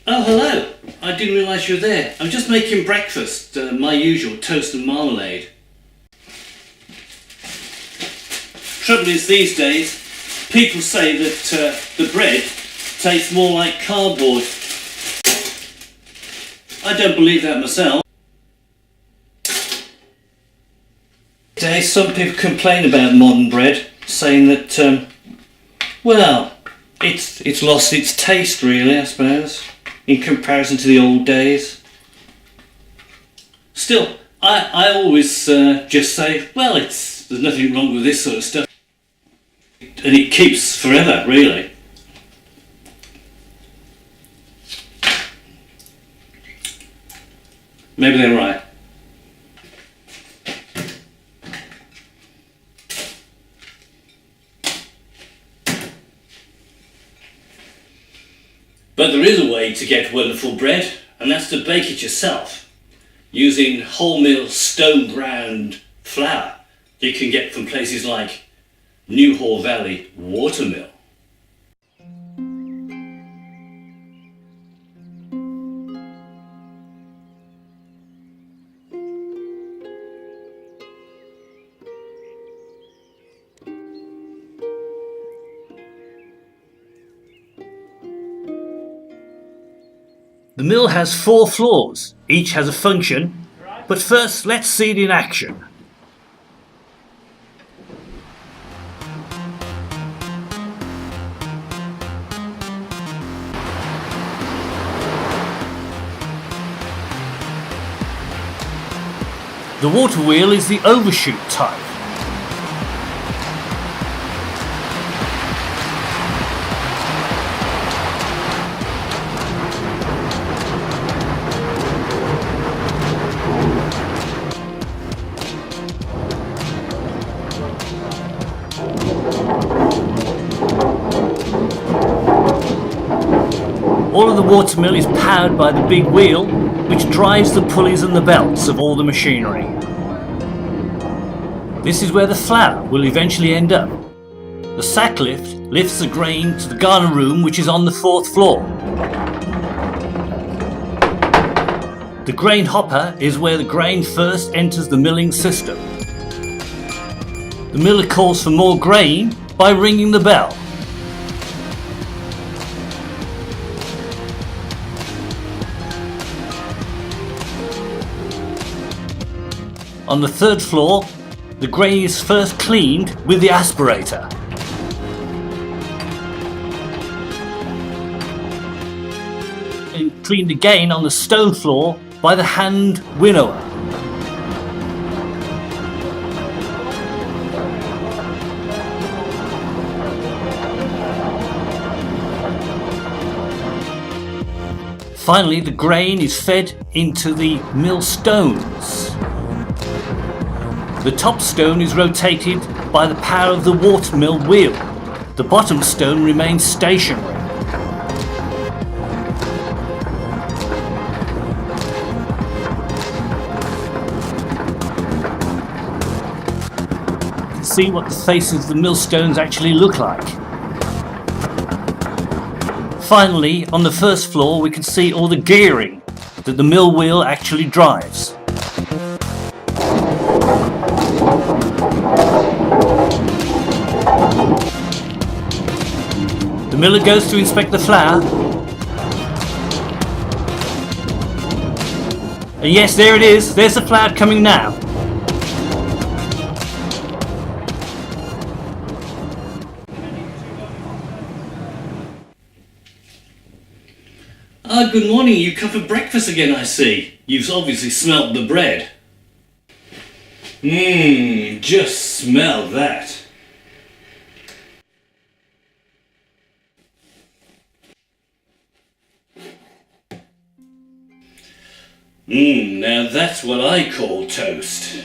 Oh, hello. I didn't realise you were there. I'm just making breakfast, my usual toast and marmalade. Trouble is, these days, people say that the bread tastes more like cardboard. I don't believe that myself. Today, some people complain about modern bread, saying that, well, it's lost its taste, really, I suppose, in comparison to the old days. Still, I always just say, well, there's nothing wrong with this sort of stuff. And it keeps forever, really. Maybe they're right. But there is a way to get wonderful bread, and that's to bake it yourself, using wholemeal stone ground flour you can get from places like Newhall Valley Watermill. The mill has 4 floors, each has a function, but first let's see it in action. The water wheel is the overshoot type. All of the watermill is powered by the big wheel, which drives the pulleys and the belts of all the machinery. This is where the flour will eventually end up. The sack lift lifts the grain to the garner room, which is on the 4th floor. The grain hopper is where the grain first enters the milling system. The miller calls for more grain by ringing the bell. On the 3rd floor, the grain is first cleaned with the aspirator. And cleaned again on the stone floor by the hand winnower. Finally, the grain is fed into the mill stones. The top stone is rotated by the power of the watermill wheel. The bottom stone remains stationary. You can see what the faces of the millstones actually look like. Finally, on the 1st floor, we can see all the gearing that the mill wheel actually drives. The miller goes to inspect the flour. And yes, there it is. There's the flour coming now. Ah, good morning. You come for breakfast again, I see. You've obviously smelt the bread. Just smell that. Now that's what I call toast.